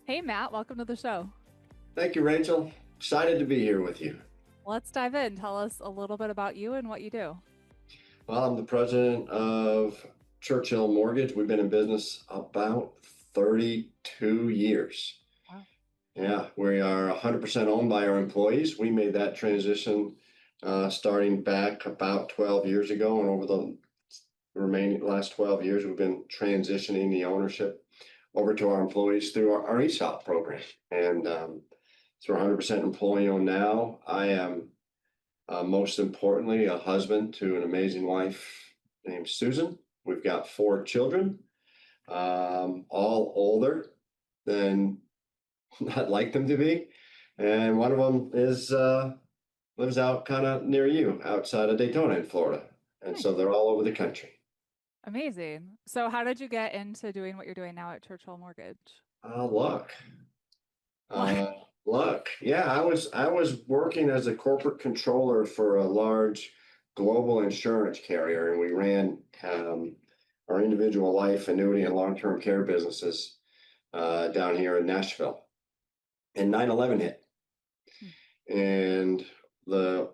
Hey, Matt, welcome to the show. Thank you, Rachel. Excited to be here with you. Let's dive in. Tell us a little bit about you and what you do. Well, I'm the president of Churchill Mortgage. We've been in business about 32 years. Wow. Yeah, we are 100% owned by our employees. We made that transition starting back about 12 years ago, and over the remaining last 12 years, we've been transitioning the ownership over to our employees through our ESOP program. And so we're 100% employee owned now. I am most importantly, a husband to an amazing wife named Susan. We've got 4 children, all older than I'd like them to be. And one of them is lives out kind of near you, outside of Daytona in Florida. And Nice. so they're all over the country. Amazing. So, how did you get into doing what you're doing now at Churchill Mortgage? Luck. What? Uh, Luck. Yeah, I was working as a corporate controller for a large global insurance carrier, and we ran our individual life, annuity, and long-term care businesses down here in Nashville. And 9/11 hit, Hmm. and the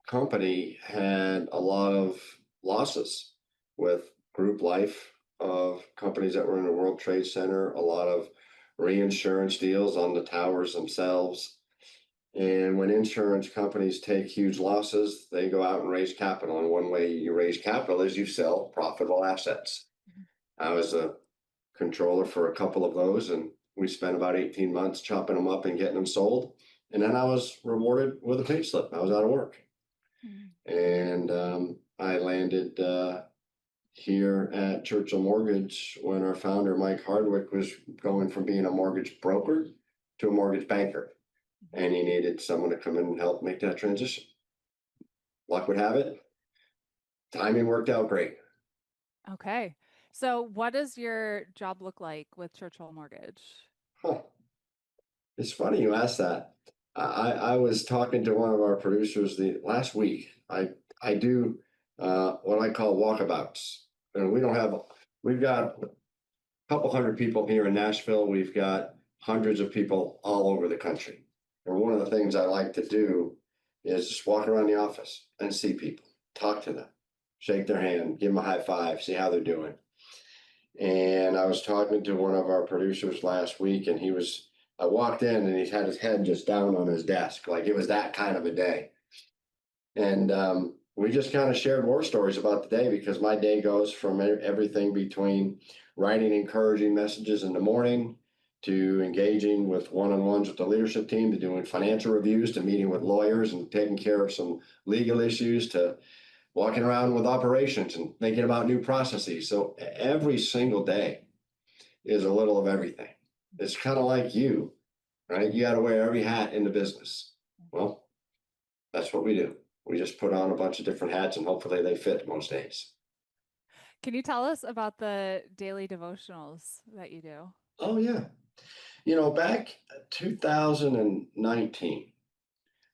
company had a lot of losses with group life of companies that were in the World Trade Center, a lot of reinsurance deals on the towers themselves. And when insurance companies take huge losses, they go out and raise capital. And one way you raise capital is you sell profitable assets. I was a controller for a couple of those, and we spent about 18 months chopping them up and getting them sold. And then I was rewarded with a pay slip. I was out of work. Hmm. And I landed here at Churchill Mortgage when our founder, Mike Hardwick, was going from being a mortgage broker to a mortgage banker. And he needed someone to come in and help make that transition. Luck would have it, timing worked out great. Okay. So, what does your job look like with Churchill Mortgage? Huh. It's funny you asked that. I was talking to one of our producers the last week. I do what I call walkabouts, and we've got a couple hundred people here in Nashville. We've got hundreds of people all over the country. And one of the things I like to do is just walk around the office and see people, talk to them, shake their hand, give them a high five, see how they're doing. And I was talking to one of our producers last week, and I walked in and he had his head just down on his desk, like it was that kind of a day. And we just kind of shared war stories about the day because my day goes from everything between writing encouraging messages in the morning to engaging with one-on-ones with the leadership team to doing financial reviews to meeting with lawyers and taking care of some legal issues to walking around with operations and thinking about new processes. So every single day is a little of everything. It's kind of like you, right? You got to wear every hat in the business. Well, that's what we do. We just put on a bunch of different hats and hopefully they fit most days. Can you tell us about the daily devotionals that you do? Oh, yeah. Back 2019,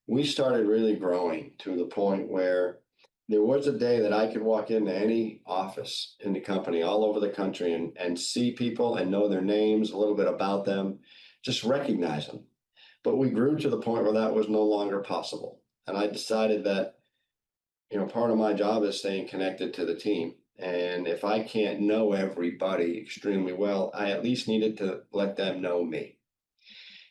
we started really growing to the point where there was a day that I could walk into any office in the company all over the country and see people and know their names, a little bit about them, just recognize them. But we grew to the point where that was no longer possible. And I decided that, part of my job is staying connected to the team. And if I can't know everybody extremely well, I at least needed to let them know me.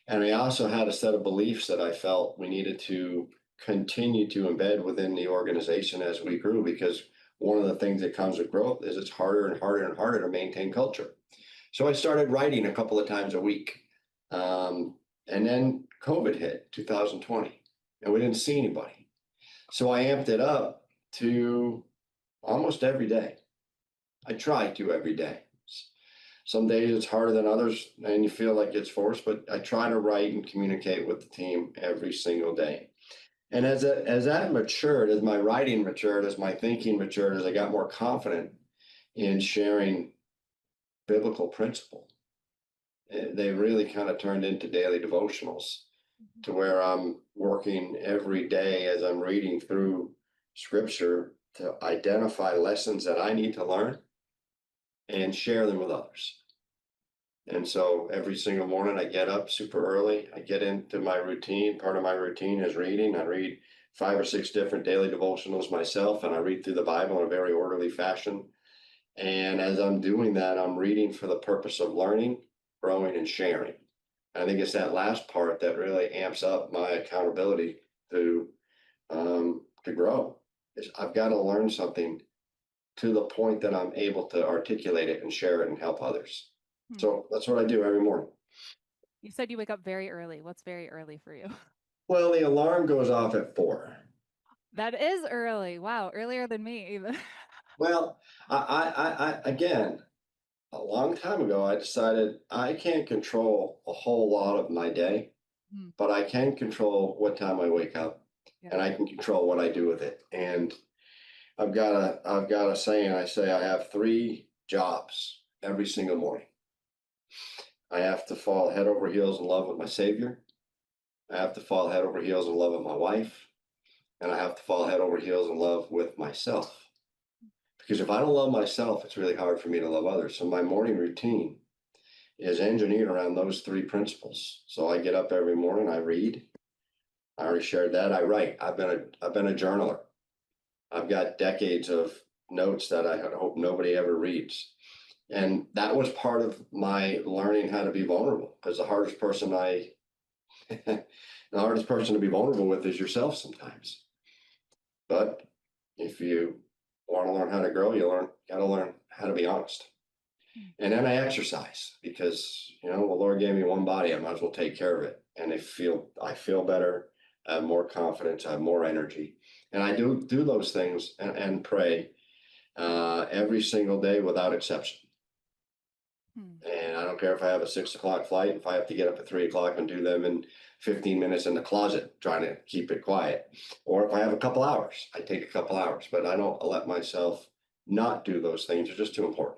And I also had a set of beliefs that I felt we needed to continue to embed within the organization as we grew, because one of the things that comes with growth is it's harder and harder and harder to maintain culture. So I started writing a couple of times a week. And then COVID hit 2020, and we didn't see anybody. So I amped it up to almost every day. I try to every day. Some days it's harder than others and you feel like it's forced, but I try to write and communicate with the team every single day. And as that matured, as my writing matured, as my thinking matured, as I got more confident in sharing biblical principle, they really kind of turned into daily devotionals to where I'm working every day as I'm reading through scripture to identify lessons that I need to learn and share them with others. And so every single morning I get up super early. I get into my routine. Part of my routine is reading. I read 5 or 6 different daily devotionals myself, and I read through the Bible in a very orderly fashion. And as I'm doing that, I'm reading for the purpose of learning, growing, and sharing. I think it's that last part that really amps up my accountability to grow. Is I've got to learn something to the point that I'm able to articulate it and share it and help others. Hmm. So that's what I do every morning. You said you wake up very early. What's very early for you? Well, the alarm goes off at 4. That is early. Wow, earlier than me even. Well, again, a long time ago, I decided I can't control a whole lot of my day, Hmm. but I can control what time I wake up, Yeah. and I can control what I do with it. And I've got a saying. I say I have 3 jobs every single morning. I have to fall head over heels in love with my Savior. I have to fall head over heels in love with my wife, and I have to fall head over heels in love with myself. Because if I don't love myself, it's really hard for me to love others. So my morning routine is engineered around those 3 principles. So I get up every morning, I read. I already shared that. I write. I've been a journaler. I've got decades of notes that I hope nobody ever reads. And that was part of my learning how to be vulnerable. Because the hardest person to be vulnerable with is yourself sometimes. But if you want to learn how to grow, got to learn how to be honest. Hmm. And then I exercise because the Lord gave me one body. I might as well take care of it. And I feel better. I have more confidence. I have more energy. And I do those things and pray every single day without exception. Hmm. And I don't care if I have a 6 o'clock flight, if I have to get up at 3 o'clock and do them in 15 minutes in the closet, trying to keep it quiet. Or if I have a couple hours, I take a couple hours, but I don't let myself not do those things. They're just too important.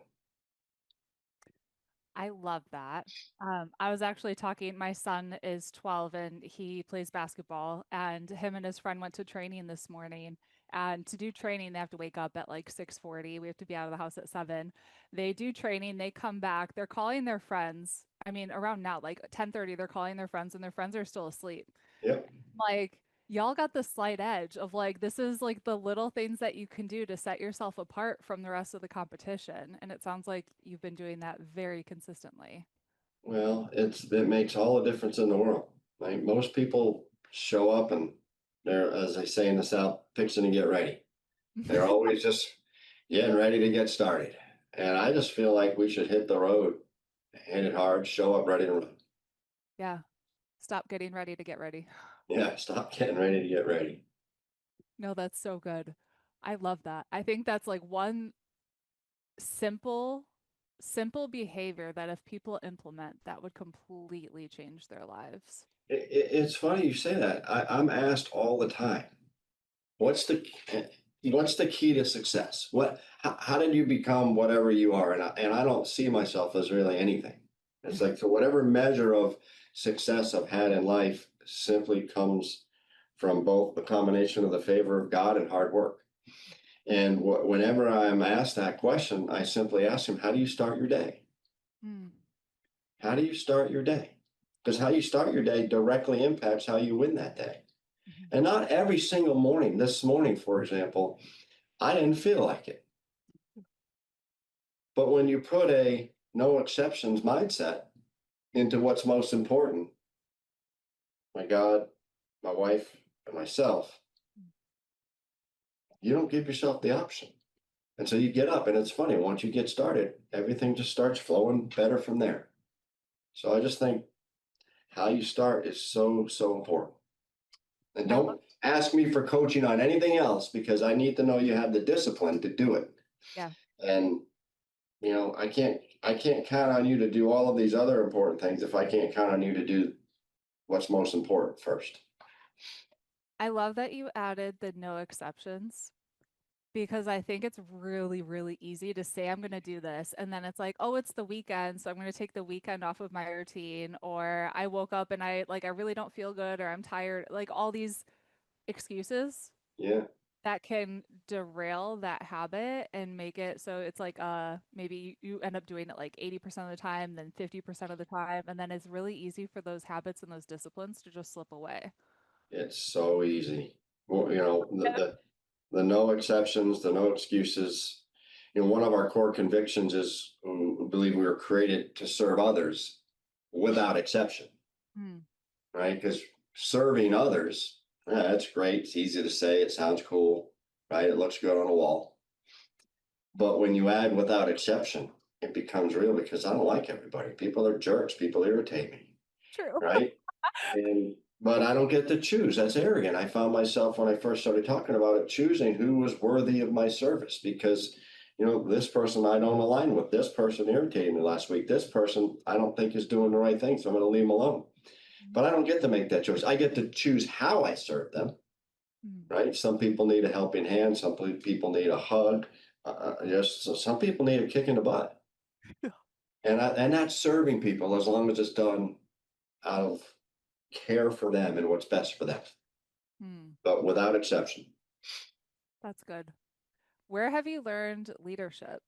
I love that. I was actually talking, my son is 12 and he plays basketball, and him and his friend went to training this morning. And to do training, they have to wake up at like 6:40. We have to be out of the house at 7. They do training, they come back, they're calling their friends. I mean, around now, like 10:30, they're calling their friends and their friends are still asleep. Yep. Like, y'all got the slight edge of like, this is like the little things that you can do to set yourself apart from the rest of the competition. And it sounds like you've been doing that very consistently. Well, it makes all the difference in the world. Like most people show up and they're, as they say in the South, fixing to get ready. They're always just getting ready to get started. And I just feel like we should hit the road, hit it hard, show up ready to run. Yeah. Stop getting ready to get ready. Yeah, stop getting ready to get ready. No, that's so good. I love that. I think that's like one simple, simple behavior that if people implement, that would completely change their lives. It's funny you say that. I'm asked all the time, what's the what's the key to success? How did you become whatever you are? And I don't see myself as really anything. It's like, so whatever measure of success I've had in life simply comes from both the combination of the favor of God and hard work. And whenever I'm asked that question, I simply ask him, how do you start your day? Mm. How do you start your day? Because how you start your day directly impacts how you win that day. Mhm. And not every single morning. This morning, for example, I didn't feel like it. But when you put a no exceptions mindset into what's most important, my God, my wife, and myself, you don't give yourself the option. And so you get up, and it's funny, once you get started, everything just starts flowing better from there. So I just think how you start is so, so important. And I love, don't ask me for coaching on anything else because I need to know you have the discipline to do it. yeah. And I can't count on you to do all of these other important things if I can't count on you to do what's most important first. I love that you added the no exceptions because I think it's really, really easy to say, I'm going to do this. And then it's like, oh, it's the weekend. So I'm going to take the weekend off of my routine. Or I woke up and I really don't feel good or I'm tired. Like all these excuses. Yeah. that can derail that habit and make it so it's like maybe you end up doing it like 80% of the time, then 50% of the time, and then it's really easy for those habits and those disciplines to just slip away. It's so easy. Well, Yep. the no exceptions, the no excuses. One of our core convictions is we believe we were created to serve others without exception, Mm, right? Because serving others, yeah, that's great. It's easy to say. It sounds cool, right? It looks good on a wall. But when you add without exception, it becomes real because I don't like everybody. People are jerks. People irritate me, true. right? And but I don't get to choose. That's arrogant. I found myself when I first started talking about it, choosing who was worthy of my service because this person I don't align with. This person irritated me last week. This person I don't think is doing the right thing, so I'm going to leave them alone. But I don't get to make that choice. I get to choose how I serve them, Mm. right? Some people need a helping hand. Some people need a hug. Just so some people need a kick in the butt, and that's serving people as long as it's done out of care for them and what's best for them, Mm, but without exception. that's good. Where have you learned leadership?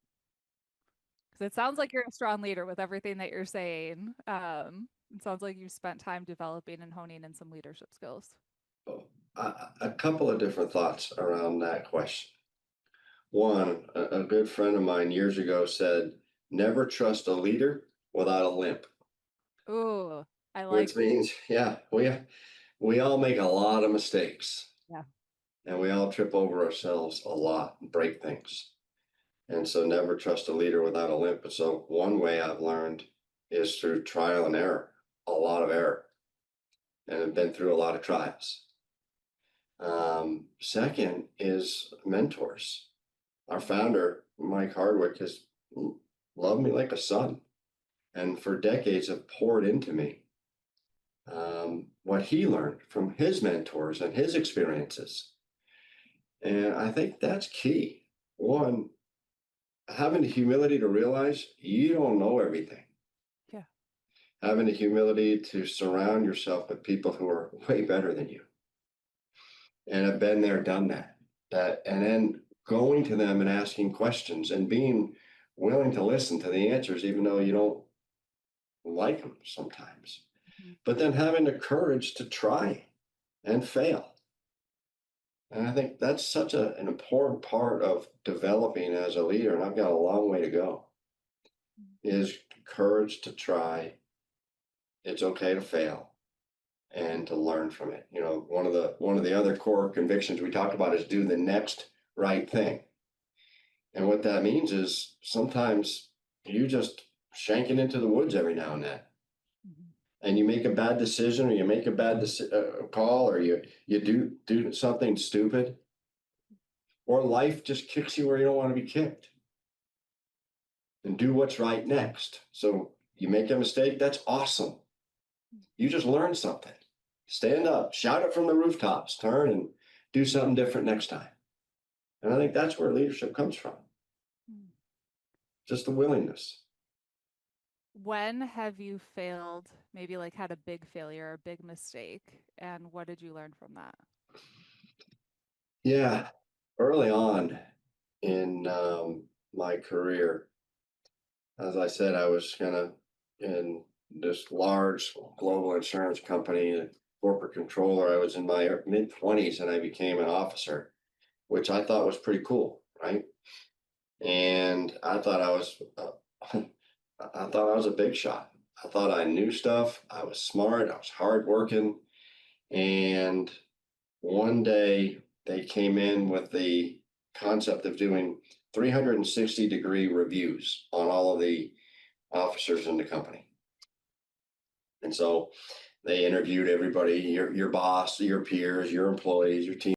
Because it sounds like you're a strong leader with everything that you're saying. It sounds like you've spent time developing and honing in some leadership skills. A couple of different thoughts around that question. One, a good friend of mine years ago said, never trust a leader without a limp, Ooh, I like which means, yeah, we all make a lot of mistakes yeah. and we all trip over ourselves a lot and break things. And so never trust a leader without a limp. And so one way I've learned is through trial and error, a lot of error, and I've been through a lot of trials. Second is mentors. Our founder, Mike Hardwick, has loved me like a son and for decades have poured into me what he learned from his mentors and his experiences. And I think that's key. One, having the humility to realize you don't know everything, Yeah. having the humility to surround yourself with people who are way better than you and have been there, done that, and then going to them and asking questions and being willing to listen to the answers, even though you don't like them sometimes, Mhm. but then having the courage to try and fail. And I think that's such an important part of developing as a leader. And I've got a long way to go is courage to try. It's okay to fail and to learn from it. One of the other core convictions we talked about is do the next right thing. And what that means is sometimes you just shanking into the woods every now and then. Mhm. And you make a bad decision or you make a bad call or you do something stupid or life just kicks you where you don't want to be kicked and do what's right next. So you make a mistake, that's awesome. You just learned something. Stand up, shout it from the rooftops, turn and do something different next time. And I think that's where leadership comes from. Mm. Just the willingness. When have you failed, maybe like had a big failure, a big mistake, and what did you learn from that? Yeah, early on in my career, as I said, I was kind of in this large global insurance company, corporate controller. I was in my mid 20s and I became an officer, which I thought was pretty cool, right? And I thought I was, I thought I was a big shot. I thought I knew stuff. I was smart. I was hardworking. And one day they came in with the concept of doing 360-degree reviews on all of the officers in the company. And so they interviewed everybody, your boss, your peers, your employees, your team